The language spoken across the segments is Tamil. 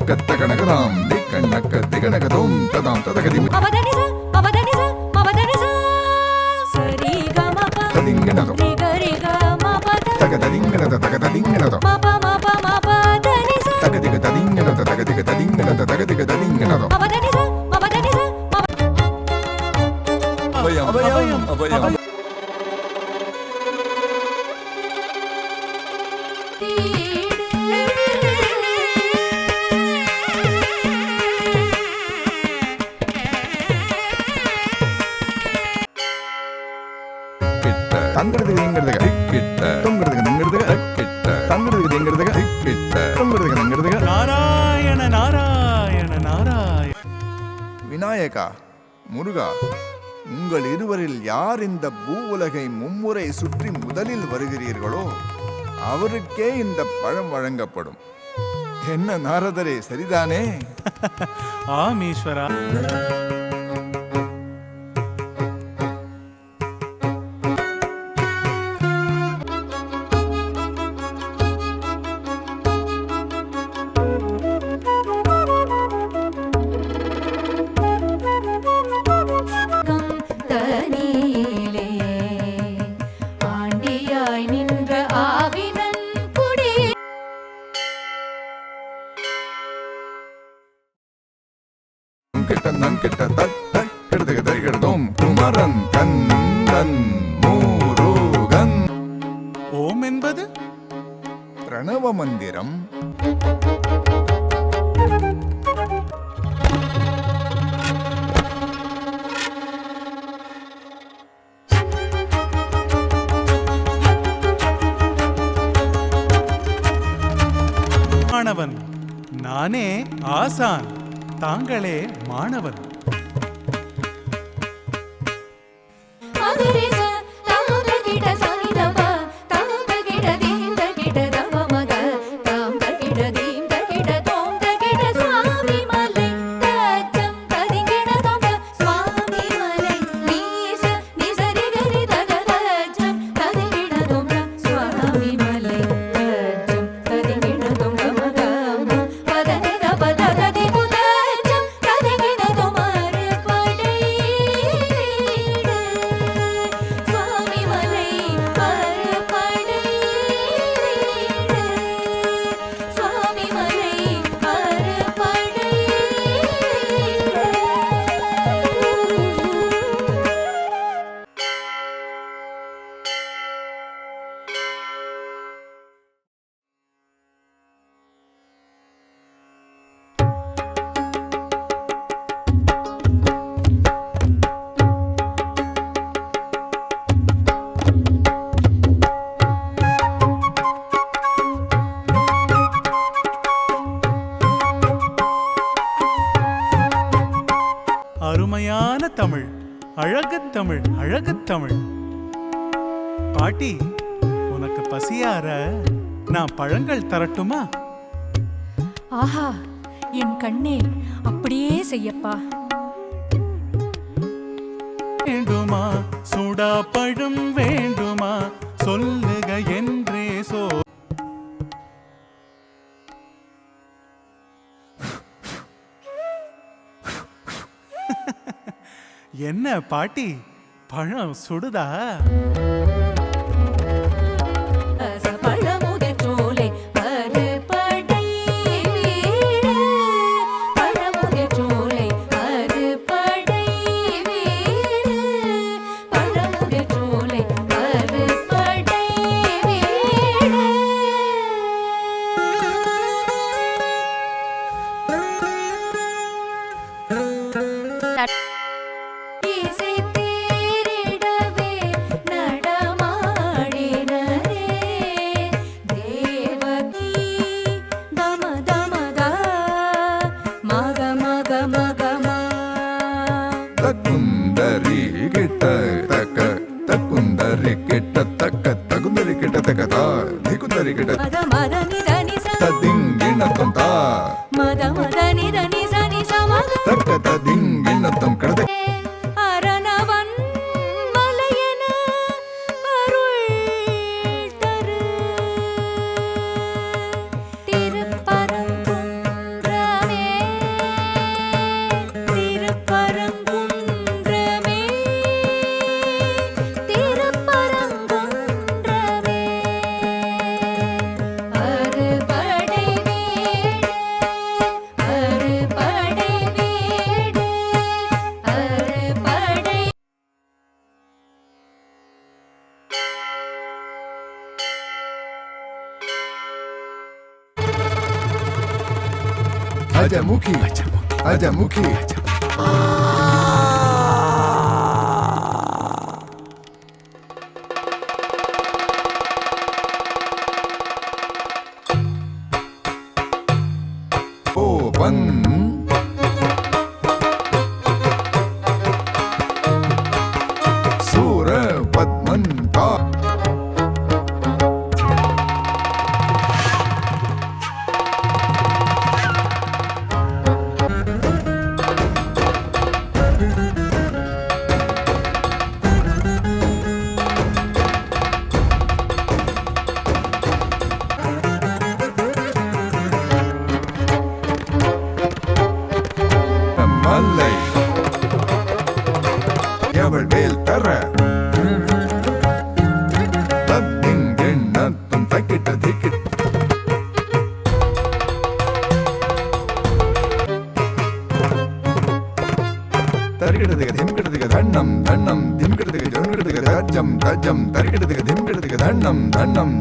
கத்த கனகதாம் திக்கண்ணக்க திகனகதோம் ததாம் ததகதி மபதனிச மபதனிச மபதனிச சரி கமப ததிங்கனதோ ரிகரிக மபத தகததிங்கனத தகததிங்கனத மப மப மபதனிச தகதிக ததிங்கனத தகதிக ததிங்கனத தகதிக ததிங்கனத மபதனிச மபதனிச அபயம் அபயம் அபயம் தங்கிறதுக்கு எங்கிறதுக்கு கிட்ட தொங்கிறதுக்கு தங்கிறதுக்கு கிட்ட தங்கிறதுக்கு எங்கிறதுக்கு கிட்ட தொங்கிறதுக்கு தங்கிறதுக்கு நாராயண நாராயண நாராயண. விநாயகா முருகா உங்கள் இருவரில் யார் இந்த பூவுலகை மும்முறை சுற்றி முதலில் வருகிறீர்களோ அவருக்கே இந்த பழம் வழங்கப்படும். என்ன நாரதரே, சரிதானே? ஆம் ஈஸ்வரா. குமரன் கந்தன் முருகன். ஓம் என்பது பிரணவ மந்திரம். மாணவன் நானே ஆசான், தாங்களே மாணவன். அருமையான தமிழ், அழகுத் தமிழ், அழகுத் தமிழ். பாட்டி, உனக்கு பசியார நான் பழங்கள் தரட்டுமா? ஆஹா, என் கண்ணே, அப்படியே செய்யப்பா. வேண்டுமா சூடா பழம் வேண்டுமா சொல்லுக என்றே சோ. என்ன பாட்டி, பழம் சுடுதா? இசை தேரிடவே நட அஜமுகி அஜமுகி ஓபன் சூர பத்மன் கா மல்லை எவள் வேல் தர தத்திங்கெண்ணத்தும் தக்கிட்ட திக்கிட்ட தரிகிடதுக திம்கிடதுக தண்ணம் தண்ணம் திம்கிடதுக ஜொன்கிடதுக தஜ்ஜம் தஜ்ஜம் தரிகிடதுக திம்கிடதுக தண்ணம் தண்ணம்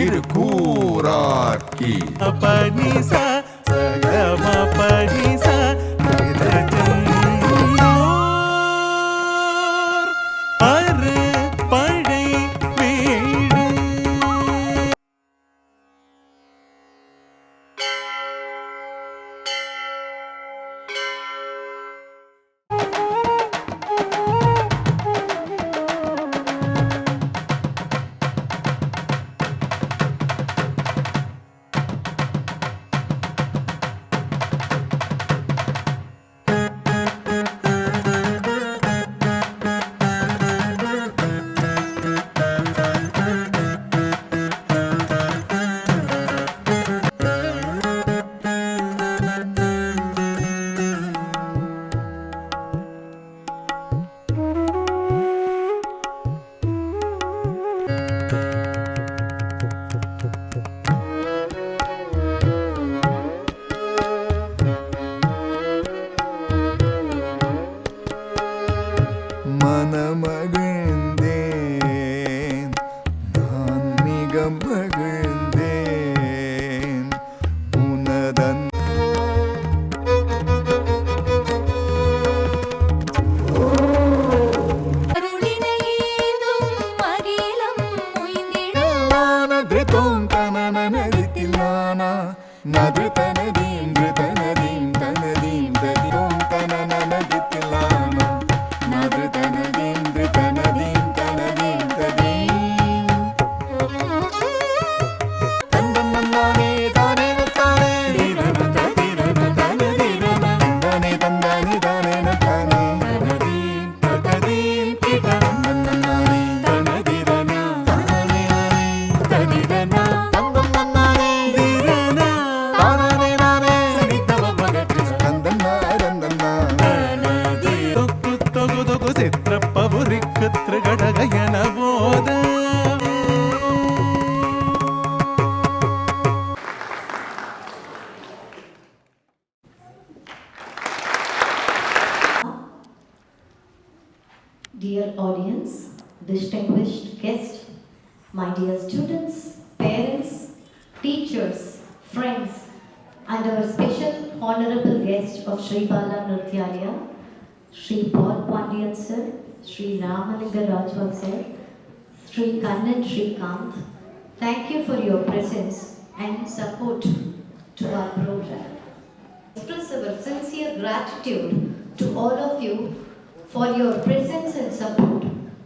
இரு கூராக்கி பனிசா சகம பனிசா அரு படை வீடு மனமகிழ்ந்தேன் நான் மிக மகிழ்ந்தேன் உனதன் அருளினையேதும் அகிலம் உய்ந்திடும் நதித்தோம் தனநதித்தில்லானா நதித்தனதீம் தனதீம் தனதீம் ததித்தோம் தனநதித்தில்லானா நதித்தனதீம் தனதீம் தனதீம் ததீம் தந்தனே தானே தானே தீரன தீரன தானே தீரன தானே தந்தானே தானே தானே தனதீம் ததீம் தந்தனே தானே தீரன தானே ததீரன தந்தனே தீரன தானே தானே சனிதவ மகத்து தந்தனா தந்தனா ತೊಕ್ಕು ತೊಗುದೊಗು ಚಿತ್ರಪ್ಪ ಉರಿಕ್ಕು ತ್ರಿಗಡಗಯನ ಬೋದ Dear audience, distinguished guests, my dear students, parents, teachers, friends, and our special honorable guest of Sri Bala Nrityalaya, Sri Paul Pandian sir, Sri Ramalinga Rajwal sir, Sri Kannan Srikanth, thank you for your presence and support to our program. Express our sincere gratitude to all of you for your presence and support,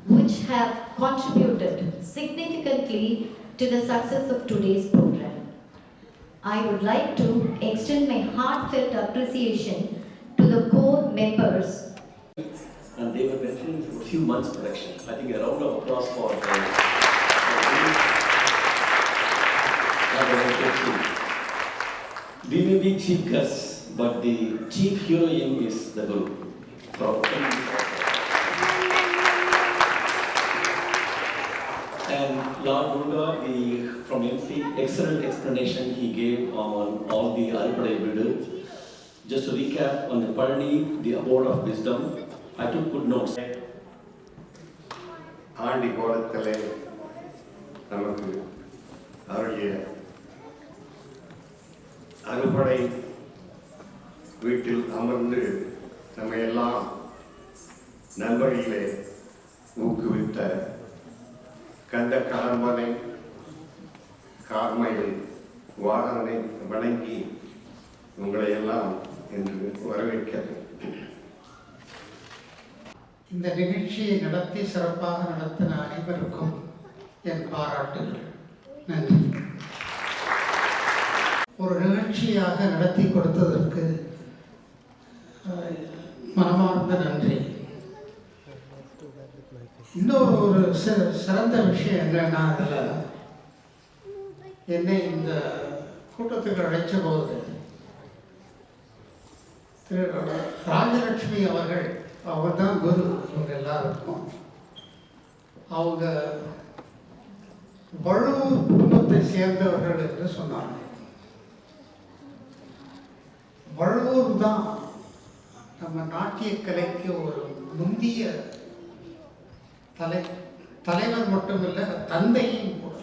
which have contributed significantly to the success of today's program. I would like to extend my heartfelt appreciation to the core members. And they were mentioning for a few months production. I think a round of applause for we may be chief guests, but the chief heroine is the Guru. And Lord Durga, from MC, excellent explanation he gave on all the Aripadai Vidu. Just to recap on the Parni, the abode of wisdom, I took good notes. ஆண்டி கோலத்திலே நமக்கு அருளிய அறுபடை வீட்டில் அமர்ந்து நம்ம எல்லாம் நல்வழியிலே ஊக்குவித்த கந்த கடம்பனை கார்மையில் வாகனனை வணங்கி உங்களை எல்லாம் என்று வரவேற்கிறேன். இந்த நிகழ்ச்சியை நடத்தி சிறப்பாக நடத்தின அனைவருக்கும் என் பாராட்டுகள். நன்றி. ஒரு நிகழ்ச்சியாக நடத்தி கொடுத்ததற்கு மனமார்ந்த நன்றி. இன்னொரு ஒரு சிறந்த விஷயம் என்னன்னா, அதில் என்னை இந்த கூட்டத்துக்கு அழைச்ச போது திரு ராஜலட்சுமி அவர்கள், அவர் தான் குரு இவங்க எல்லாருக்கும். அவங்க வழுவூர் குடும்பத்தை சேர்ந்தவர்கள் என்று சொன்னாங்க. வழுவூர் தான் நம்ம நாட்டிய கலைக்கு ஒரு முந்திய தலைவர் மட்டுமில்லை, தந்தையும் கூட.